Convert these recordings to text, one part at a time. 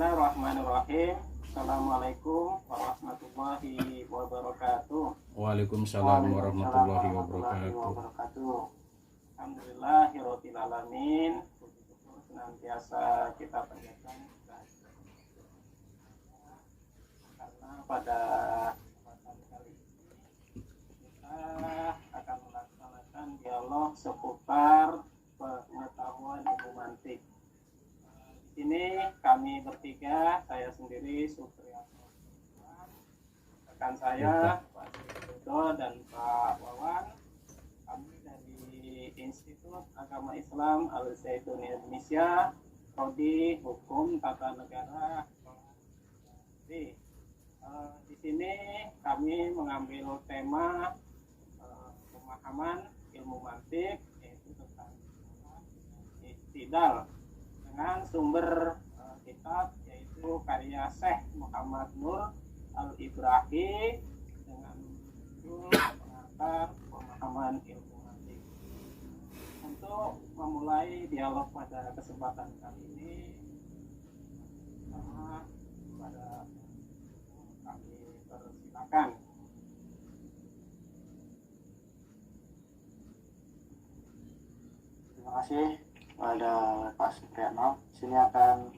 Bismillahirrahmanirrahim. Assalamualaikum warahmatullahi wabarakatuh. Waalaikumsalam warahmatullahi wabarakatuh. Alhamdulillahirabbil alamin. Puji syukur senantiasa kita panjatkan karena pada kesempatan kali ini kita akan melaksanakan dialog seputar pengetahuan ilmu mantik. Di sini kami bertiga, saya sendiri Supriyatno, rekan saya Pak Sudodo dan Pak Wawan. Kami dari Institut Agama Islam Al-Zaitun Indonesia, Prodi Hukum Tata Negara. Di sini kami mengambil tema pemahaman ilmu mantik, yaitu tentang istidlal, dengan sumber kitab yaitu karya Syekh Muhammad Nur Al-Ibrahi dengan judul Pengantar Pemahaman Ilmu Mantik. Untuk memulai dialog pada kesempatan kali ini, pada kami persilakan. Terima kasih kepada Pak Supriyatno. Sini akan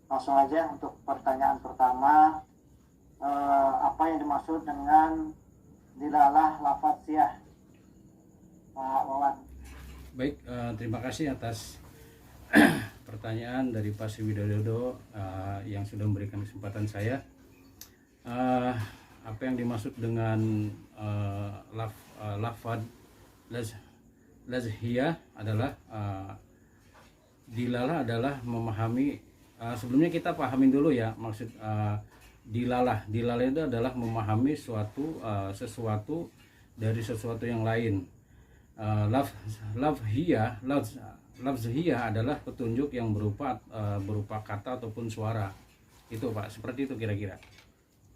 langsung aja untuk pertanyaan pertama, apa yang dimaksud dengan dilalah lafadziyah, Pak Wawan? Baik, terima kasih atas pertanyaan dari Pak Widodo yang sudah memberikan kesempatan saya. Apa yang dimaksud dengan lafadz lazhiyah adalah dilalah adalah memahami. Sebelumnya kita pahamin dulu ya maksud dilalah. Dilalah itu adalah memahami sesuatu dari sesuatu yang lain. Lafzhiyah adalah petunjuk yang berupa kata ataupun suara. Itu Pak, seperti itu kira-kira.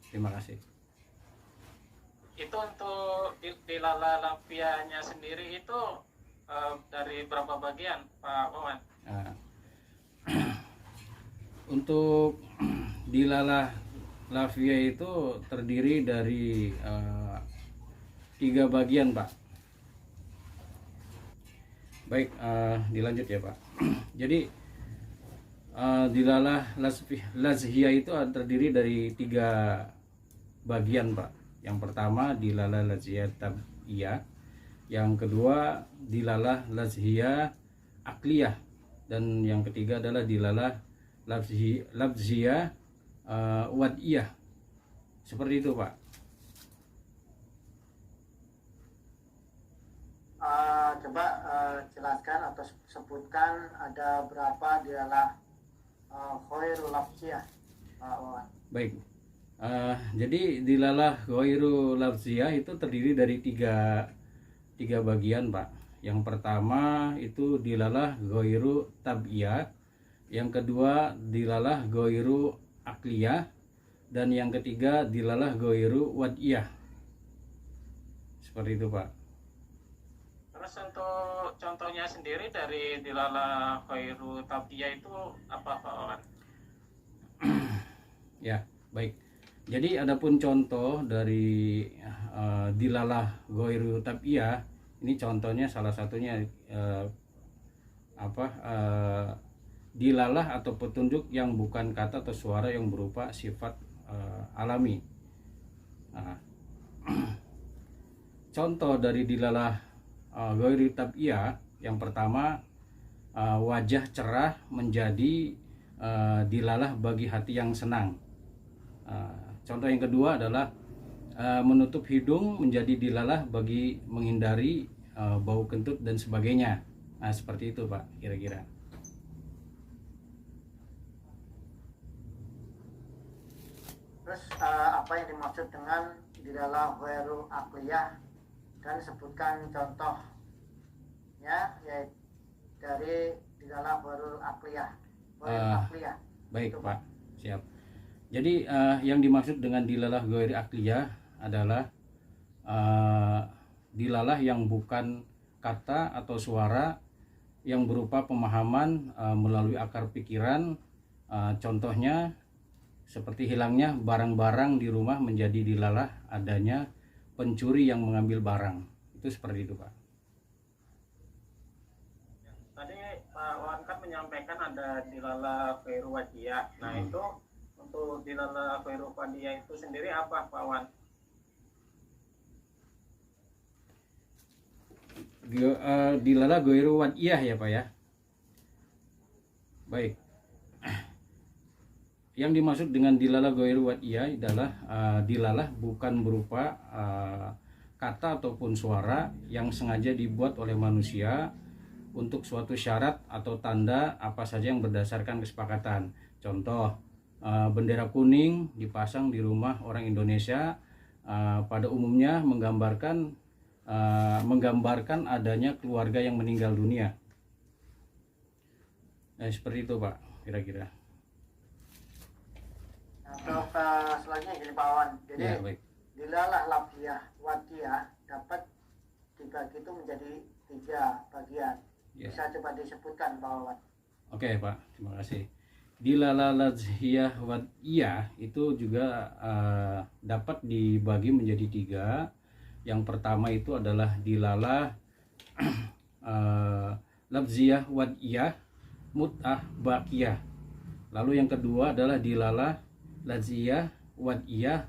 Terima kasih. Itu untuk dilalah lafiyahnya sendiri itu dari berapa bagian, Pak Wawan? Untuk dilalah lafiyah itu terdiri dari 3 bagian, Pak. Baik, dilanjut ya Pak. Jadi dilalah lazhiyah itu terdiri dari 3 bagian, Pak. Yang pertama dilalah lazhiyah tab'iyah, yang kedua dilalah lazhiyah akliyah, dan yang ketiga adalah dilalah lafziyah wad'iyah. Seperti itu Pak. Coba jelaskan atau sebutkan ada berapa dilalah ghairul lafziyah, Pak Wawan? Baik, jadi dilalah ghairu lafziyah itu terdiri dari tiga bagian Pak. Yang pertama itu dilalah ghairu tab'iyah, yang kedua dilalah ghairu akliyah, dan yang ketiga dilalah ghairu wad'iyah. Seperti itu Pak. Terus untuk contohnya sendiri dari dilalah ghairu tab'iyah itu apa, Pak Wawan? Ya, baik. Jadi adapun contoh dari dilalah ghairu tab'iyah, ini contohnya salah satunya dilalah atau petunjuk yang bukan kata atau suara yang berupa sifat alami. Contoh dari dilalah ghairu tab'iyah, yang pertama wajah cerah menjadi dilalah bagi hati yang senang. Contoh yang kedua adalah menutup hidung menjadi dilalah bagi menghindari bau kentut dan sebagainya. Nah, seperti itu Pak kira-kira. Terus apa yang dimaksud dengan dilalah ghairu akliyah, dan sebutkan contohnya yaitu dari dilalah ghairu akliyah. Baik Pak, siap. Jadi yang dimaksud dengan dilalah ghairu akliyah adalah dilalah yang bukan kata atau suara yang berupa pemahaman melalui akar pikiran. Contohnya seperti hilangnya barang-barang di rumah menjadi dilalah adanya pencuri yang mengambil barang. Itu seperti itu, Pak. Tadi Pak Wan kan menyampaikan ada dilala khairu wadiyah. Nah itu untuk dilala khairu wadiyah itu sendiri apa Pak Wan? Dilala ghairu wadiyah ya, Pak ya. Baik. Yang dimaksud dengan dilala ghairu wadiyah adalah dilalah bukan berupa kata ataupun suara yang sengaja dibuat oleh manusia untuk suatu syarat atau tanda apa saja yang berdasarkan kesepakatan. Contoh, bendera kuning dipasang di rumah orang Indonesia pada umumnya menggambarkan adanya keluarga yang meninggal dunia. Nah, seperti itu, Pak, kira-kira. Untuk selanjutnya gini Pak Wan, jadi Ya, baik. dilalah lafziyah wadiyah dapat dibagi itu menjadi 3 bagian. Ya. Bisa coba disebutkan Pak Wan? Oke, Pak, terima kasih. Dilala lafziyah wadiyah itu juga dapat dibagi menjadi 3. Yang pertama itu adalah dilalah lafziyah wadiyah mut'ah baqiyah. Lalu yang kedua adalah dilalah lafziyah wadiyah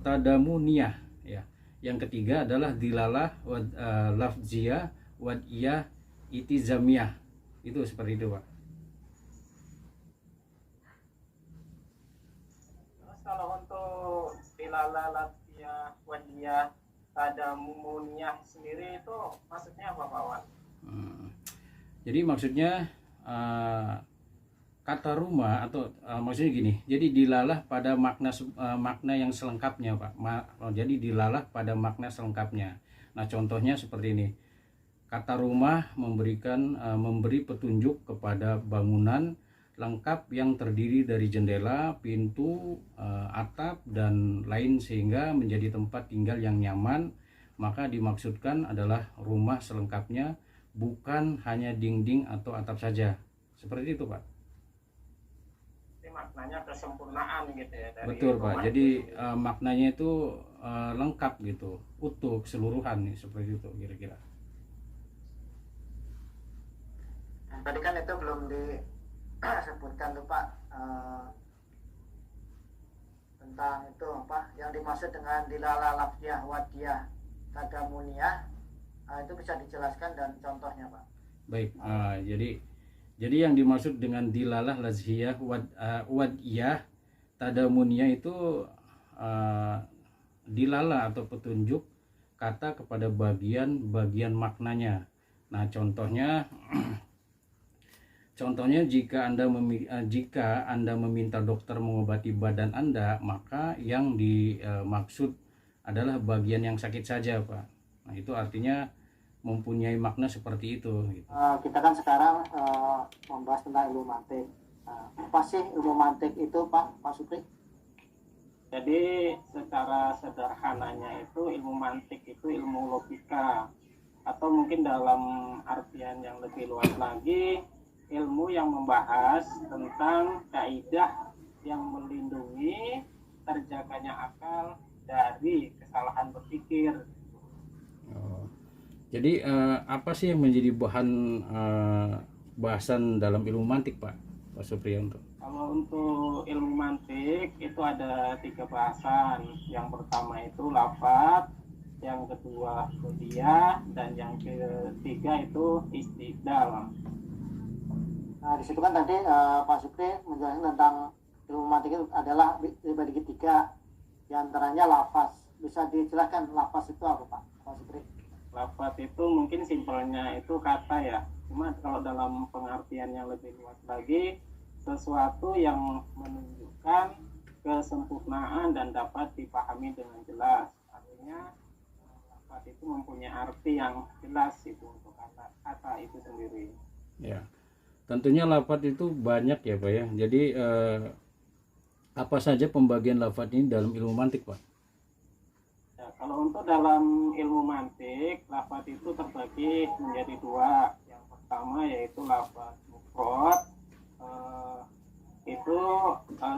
tadamuniyah ya. Yang ketiga adalah dilalah lafziyah wadiyah itizamiyah. Itu seperti itu, Pak. Terus kalau untuk dilala lafziyah wadiyah tadamuniyah sendiri itu maksudnya apa Pak Wan? Jadi maksudnya kata rumah atau maksudnya gini. Jadi dilalah pada makna yang selengkapnya, Pak. Jadi dilalah pada makna selengkapnya. Nah, contohnya seperti ini. Kata rumah memberi petunjuk kepada bangunan lengkap yang terdiri dari jendela, pintu, atap dan lain sehingga menjadi tempat tinggal yang nyaman. Maka dimaksudkan adalah rumah selengkapnya, bukan hanya dinding atau atap saja. Seperti itu, Pak. Maknanya kesempurnaan gitu ya dari Betul, Pak. Jadi itu. maknanya itu lengkap gitu, utuh, keseluruhan nih, seperti itu kira-kira. Tadi kan itu belum disebutkan tuh Pak, tentang itu apa yang dimaksud dengan dilala lafziyah wadiyah tadamuniyah. Itu bisa dijelaskan dan contohnya Pak. Baik, jadi yang dimaksud dengan dilalah lazhiyah wadiyah tadamuniyah itu dilala atau petunjuk kata kepada bagian maknanya. Nah, contohnya jika Anda meminta dokter mengobati badan Anda, maka yang dimaksud adalah bagian yang sakit saja, Pak. Nah, itu artinya mempunyai makna seperti itu gitu. Kita kan sekarang membahas tentang ilmu mantik. Apa sih ilmu mantik itu Pak Supri? Jadi secara sederhananya itu ilmu mantik itu ilmu logika, atau mungkin dalam artian yang lebih luas lagi ilmu yang membahas tentang kaidah yang melindungi terjaganya akal dari kesalahan berpikir. Jadi apa sih yang menjadi bahan bahasan dalam ilmu mantik, Pak Supriyanto? Kalau untuk ilmu mantik itu ada 3 bahasan. Yang pertama itu lafadz, yang kedua hujjah, dan yang ketiga itu istidlal. Nah, di situ kan tadi Pak Supri menjelaskan tentang ilmu mantik itu adalah dibagi 3, di antaranya lafaz. Bisa dijelaskan lafaz itu apa Pak Supri? Lafadz itu mungkin simpelnya itu kata ya. Cuma kalau dalam pengertian yang lebih luas lagi, sesuatu yang menunjukkan kesempurnaan dan dapat dipahami dengan jelas. Artinya lafadz itu mempunyai arti yang jelas itu untuk kata itu sendiri. Ya, tentunya lafadz itu banyak ya, Pak ya. Jadi apa saja pembagian lafadz ini dalam ilmu mantik, Pak? Ya, kalau untuk dalam ilmu mantik, lafadz itu terbagi menjadi 2. Yang pertama yaitu lafadz mufrad, itu itu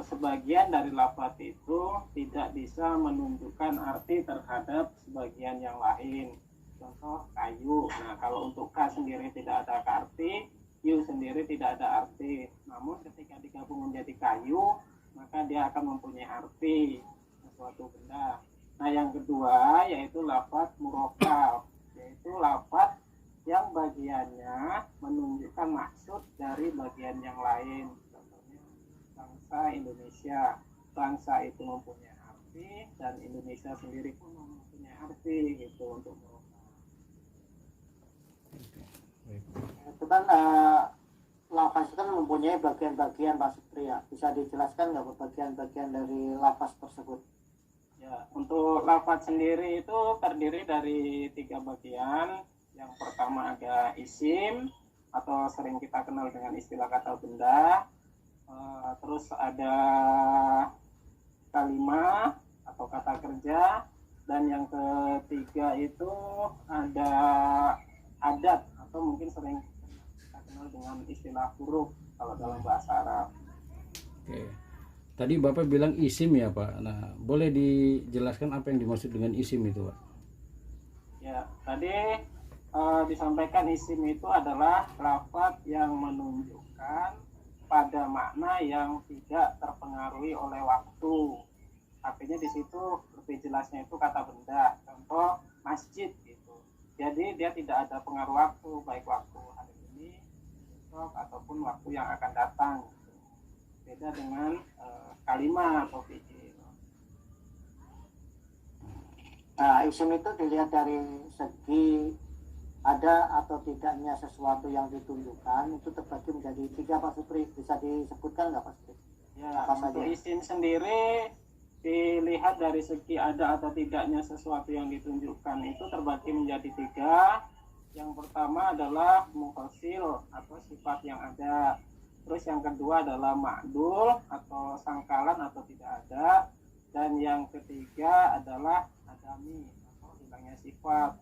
sebagian dari lafaz itu tidak bisa menunjukkan arti terhadap sebagian yang lain. Contoh kayu. Nah, kalau untuk ka sendiri tidak ada arti, yu sendiri tidak ada arti. Namun ketika digabung menjadi kayu, maka dia akan mempunyai arti sesuatu benda. Nah, yang kedua yaitu lafaz murokab, yaitu lafaz yang bagiannya menunjukkan maksud dari bagian yang lain. Contohnya bangsa Indonesia. Bangsa itu mempunyai arti dan Indonesia sendiri pun mempunyai arti gitu untuk murokab. Itu kan lafaz itu kan mempunyai bagian-bagian Pak Supri ya. Bisa dijelaskan nggak bagian-bagian dari lafaz tersebut? Ya, untuk lafaz sendiri itu terdiri dari 3 bagian. Yang pertama ada isim atau sering kita kenal dengan istilah kata benda. Terus ada kalimat atau kata kerja, dan yang ketiga itu ada adat atau mungkin sering kita kenal dengan istilah huruf kalau dalam bahasa Arab. Oke. Tadi Bapak bilang isim ya Pak. Nah, boleh dijelaskan apa yang dimaksud dengan isim itu Pak? Ya, tadi disampaikan isim itu adalah lafaz yang menunjukkan pada makna yang tidak terpengaruhi oleh waktu. Artinya di situ lebih jelasnya itu kata benda. Contoh masjid gitu. Jadi dia tidak ada pengaruh waktu, baik waktu hari ini, besok ataupun waktu yang akan datang. Gitu. Beda dengan kalimat atau fi'il. Nah, isim itu dilihat dari segi ada atau tidaknya sesuatu yang ditunjukkan, itu terbagi menjadi 3 Pak Supri. Bisa disebutkan nggak Pak Supri? Ya, Apa untuk saja? isim sendiri dilihat dari segi ada atau tidaknya sesuatu yang ditunjukkan itu terbagi menjadi 3. Yang pertama adalah mufasil atau sifat yang ada. Terus yang kedua adalah ma'dul atau sangkalan atau tidak ada. Dan yang ketiga adalah adami atau hilangnya sifat.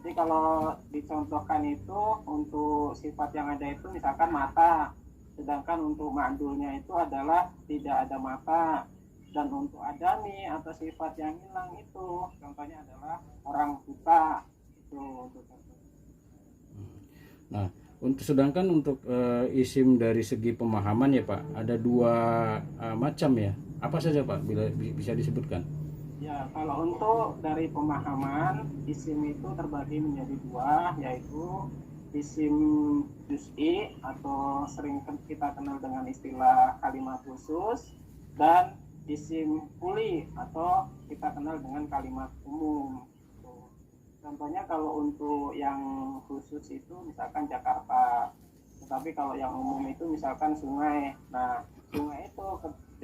Jadi kalau dicontohkan itu untuk sifat yang ada itu misalkan mata. Sedangkan untuk ma'dulnya itu adalah tidak ada mata. Dan untuk adami atau sifat yang hilang itu contohnya adalah orang buta. Itu untuk contoh. Nah, sedangkan untuk isim dari segi pemahaman ya Pak, ada 2 macam ya. Apa saja Pak, bila bisa disebutkan? Ya, kalau untuk dari pemahaman, isim itu terbagi menjadi 2, yaitu isim juz'i atau sering kita kenal dengan istilah kalimat khusus, dan isim kuli atau kita kenal dengan kalimat umum. Contohnya kalau untuk yang khusus itu misalkan Jakarta, tetapi kalau yang umum itu misalkan sungai. Nah, sungai itu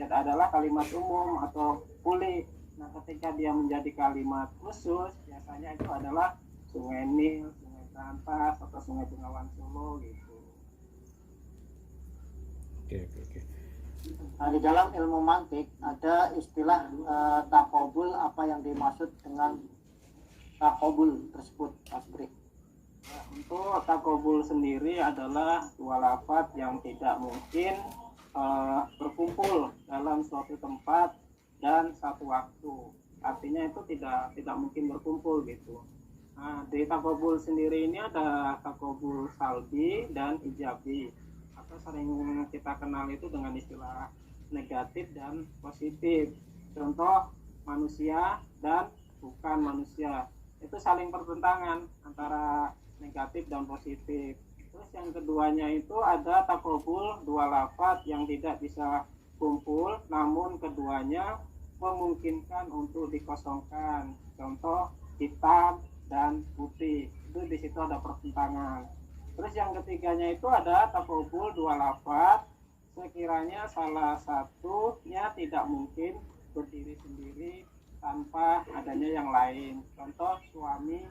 adalah kalimat umum atau kuli. Nah, ketika dia menjadi kalimat khusus, biasanya itu adalah sungai Nil, sungai Berantas, atau sungai Bengawan Solo gitu. Oke. Nah, di dalam ilmu mantik ada istilah takobul. Apa yang dimaksud dengan takobul tersebut, Pak Supri? Ya, untuk takobul sendiri adalah 2 lafaz yang tidak mungkin berkumpul dalam suatu tempat dan satu waktu. Artinya itu tidak mungkin berkumpul gitu. Nah, di takobul sendiri ini ada takobul salbi dan ijabi, atau sering kita kenal itu dengan istilah negatif dan positif. Contoh manusia dan bukan manusia, itu saling bertentangan antara negatif dan positif. Terus yang keduanya itu ada takobul 2 lafaz yang tidak bisa kumpul, namun keduanya memungkinkan untuk dikosongkan. Contoh hitam dan putih, itu di situ ada pertentangan. Terus yang ketiganya itu ada takobul 2 lafaz sekiranya salah satunya tidak mungkin berdiri sendiri tanpa adanya yang lain. Contoh suami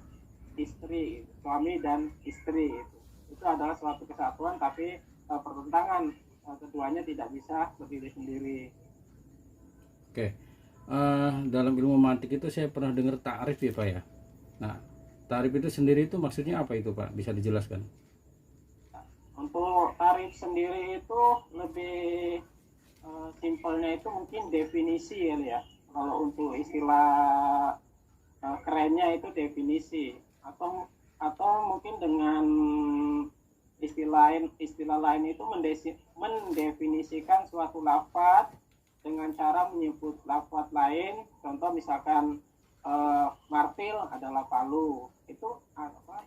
istri, suami dan istri itu adalah suatu kesatuan, tapi pertentangan keduanya tidak bisa berdiri sendiri. Oke. Dalam ilmu mantik itu saya pernah dengar ta'rif ya Pak ya. Nah, ta'rif itu sendiri itu maksudnya apa itu Pak? Bisa dijelaskan? Untuk tarif sendiri itu lebih simpelnya itu mungkin definisi ya. Kalau untuk istilah kerennya itu definisi, atau mungkin dengan istilah lain itu mendefinisikan suatu lafaz dengan cara menyebut lafaz lain. Contoh misalkan martil adalah palu, itu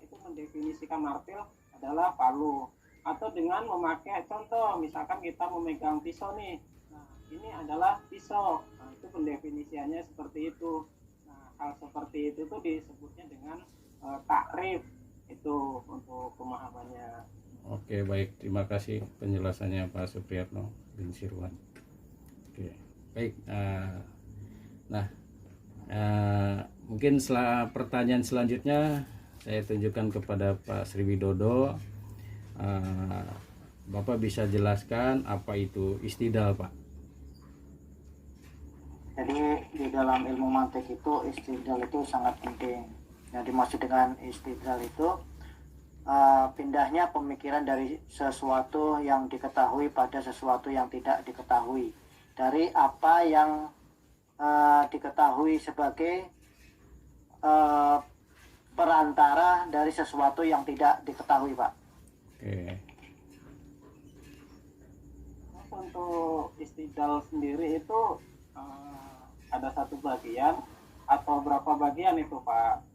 itu mendefinisikan martil adalah palu. Atau dengan memakai contoh, misalkan kita memegang pisau nih, nah ini adalah pisau, nah itu pendefinisiannya seperti itu. Nah hal seperti itu tuh disebutnya dengan takrif, itu untuk pemahamannya. Oke, baik, terima kasih penjelasannya Pak Supriyatno bin Sirwan. Oke, baik. Nah, mungkin setelah pertanyaan selanjutnya saya tunjukkan kepada Pak Sriwidodo. Bapak bisa jelaskan apa itu istidlal, Pak? Jadi di dalam ilmu mantik itu istidlal itu sangat penting. Yang dimaksud dengan istidlal itu pindahnya pemikiran dari sesuatu yang diketahui pada sesuatu yang tidak diketahui, dari apa yang diketahui sebagai perantara dari sesuatu yang tidak diketahui, Pak. Oke. Untuk istidlal sendiri itu ada satu bagian atau berapa bagian itu, Pak?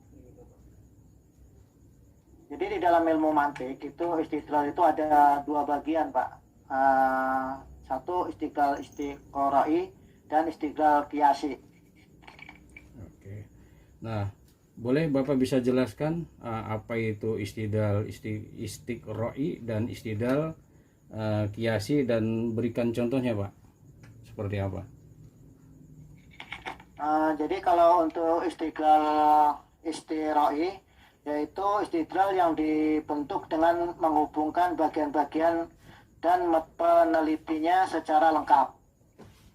Jadi di dalam ilmu mantik itu istidlal itu ada dua bagian, Pak. Satu istidlal istiqra'i dan istidlal qiyasi. Oke. Nah, boleh Bapak bisa jelaskan apa itu istidlal istiqra'i dan istidlal qiyasi, dan berikan contohnya, Pak? Seperti apa? Jadi kalau untuk istidlal istiqra'i, yaitu istidlal yang dibentuk dengan menghubungkan bagian-bagian dan penelitinya secara lengkap,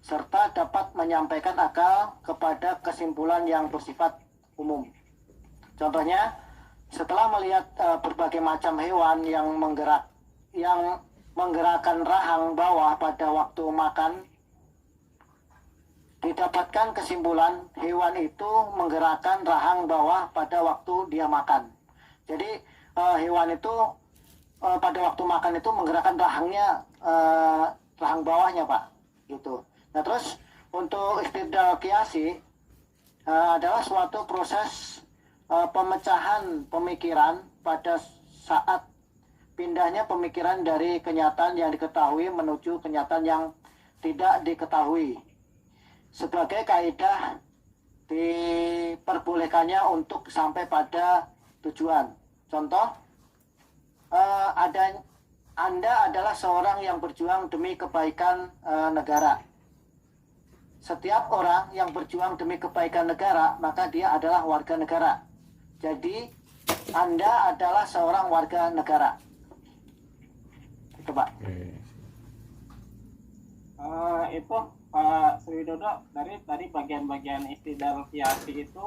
serta dapat menyampaikan akal kepada kesimpulan yang bersifat umum. Contohnya, setelah melihat berbagai macam hewan yang menggerakkan rahang bawah pada waktu makan, didapatkan kesimpulan hewan itu menggerakkan rahang bawah pada waktu dia makan. Jadi hewan itu pada waktu makan itu menggerakkan rahangnya, rahang bawahnya, Pak. Gitu. Nah terus untuk istidlal qiyasi adalah suatu proses pemecahan pemikiran pada saat pindahnya pemikiran dari kenyataan yang diketahui menuju kenyataan yang tidak diketahui. Sebagai kaidah diperbolehkannya untuk sampai pada tujuan. Contoh, Anda adalah seorang yang berjuang demi kebaikan negara. Setiap orang yang berjuang demi kebaikan negara, maka dia adalah warga negara. Jadi, Anda adalah seorang warga negara. Itu, Pak. Itu Pak Sriwidodo, dari tadi bagian-bagian istidlal qiyasi itu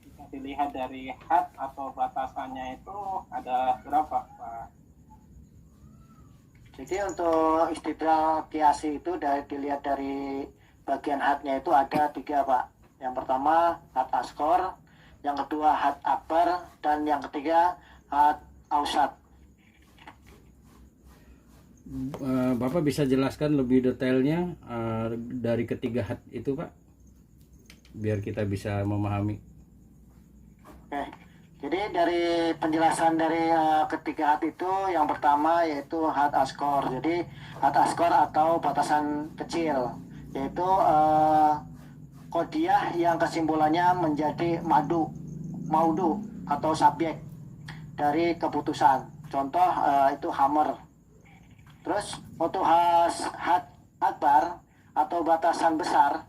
jika dilihat dari had atau batasannya itu ada berapa, Pak? Jadi untuk istidlal qiyasi itu dilihat dari bagian hadnya itu ada 3, Pak. Yang pertama had asghar, yang kedua had akbar, dan yang ketiga had ausat. Bapak bisa jelaskan lebih detailnya dari ketiga had itu, Pak, biar kita bisa memahami. Oke, jadi dari penjelasan dari ketiga had itu, yang pertama yaitu had asghar. Jadi had asghar atau batasan kecil, yaitu qadiyah yang kesimpulannya menjadi maudu atau subjek dari keputusan. Contoh itu hammer. Terus untuk had akbar atau batasan besar,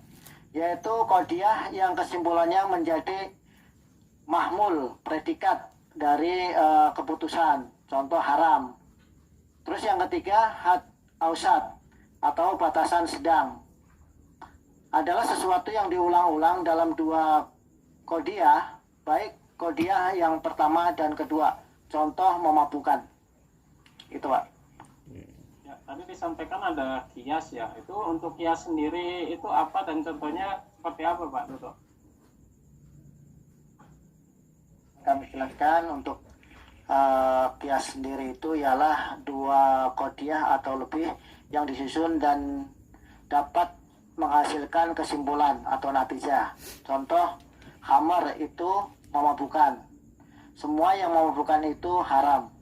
yaitu qadiyah yang kesimpulannya menjadi mahmul, predikat dari keputusan. Contoh haram. Terus yang ketiga had ausat atau batasan sedang, adalah sesuatu yang diulang-ulang dalam dua qadiyah, baik qadiyah yang pertama dan kedua. Contoh memabukkan. Itu, Pak. tadi disampaikan ada kias ya. Itu untuk kias sendiri itu apa dan contohnya seperti apa Pak Dodo? Kami jelaskan untuk kias sendiri itu ialah dua kodiah atau lebih yang disusun dan dapat menghasilkan kesimpulan atau natijah. Contoh, khamar itu memabukkan. Semua yang memabukkan itu haram.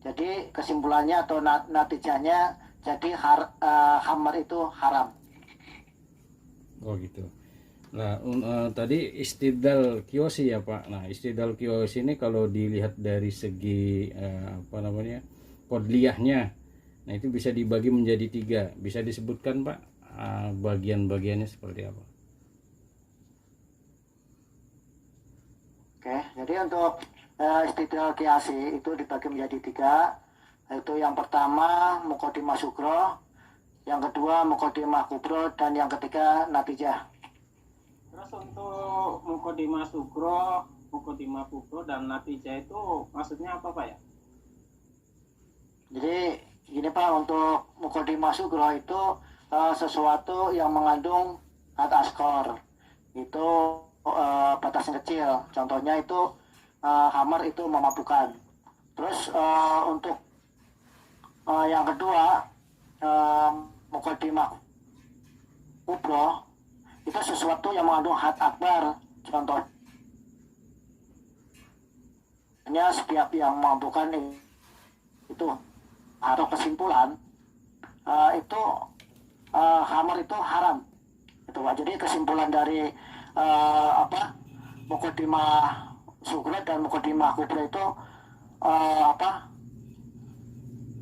Jadi kesimpulannya atau natijahnya jadi khamar itu haram. Oh gitu. Nah, tadi istidlal kiyosi ya Pak. Nah, istidlal kiyosi ini kalau dilihat dari segi kodliyahnya, nah itu bisa dibagi menjadi 3. Bisa disebutkan Pak bagian-bagiannya seperti apa? Oke, jadi untuk istidlal qiyasi itu dibagi menjadi 3, yaitu yang pertama muqaddimah sugro, yang kedua muqaddimah kubro, dan yang ketiga natijah. Terus untuk muqaddimah sugro, muqaddimah kubro, dan natijah itu maksudnya apa Pak ya? Jadi gini Pak, untuk muqaddimah sugro itu sesuatu yang mengandung had askor, itu batas kecil. Contohnya itu khamar itu memabukkan. Terus untuk yang kedua muqaddimah kubro itu sesuatu yang mengandung had akbar. Contohnya setiap yang memabukkan itu atau kesimpulan itu khamar itu haram. Itu Pak. Jadi kesimpulan dari muqaddimah sugro dan muqaddimah kubro itu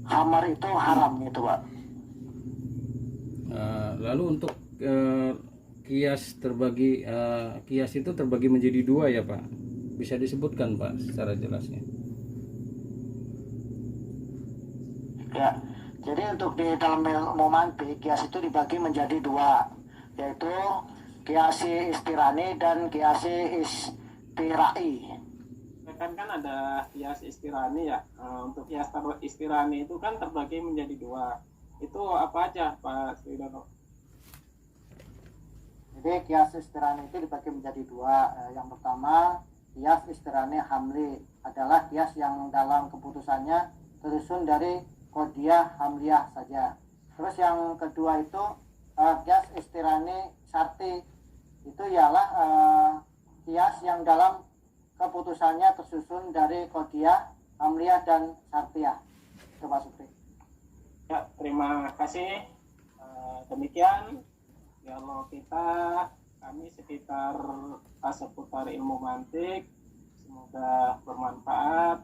khamar itu haram gitu Pak. Lalu untuk kias itu terbagi menjadi 2 ya Pak. Bisa disebutkan Pak secara jelasnya? Ya, jadi untuk di dalam ilmu mantik kias itu dibagi menjadi 2, yaitu kiasi istirani dan kiasi istirai. Kan ada kias istirani ya. Untuk kias istirani itu kan terbagi menjadi 2. Itu apa aja Pak Sridono? Jadi kias istirani itu dibagi menjadi 2. Yang pertama, kias istirani hamli adalah kias yang dalam keputusannya tersusun dari kodiah hamliah saja. Terus yang kedua itu kias istirani syarti, itu ialah kias yang dalam keputusannya tersusun dari kodiah hamliah dan syartiyah. Itu Pak Supri. Ya, terima kasih. Demikian dialog kami sekitar seputar ilmu mantik. Semoga bermanfaat.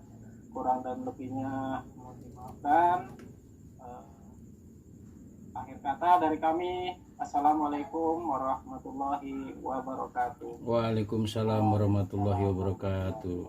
Kurang dan lebihnya mohon dimaafkan. Akhir kata dari kami, assalamualaikum warahmatullahi wabarakatuh. Waalaikumsalam warahmatullahi wabarakatuh.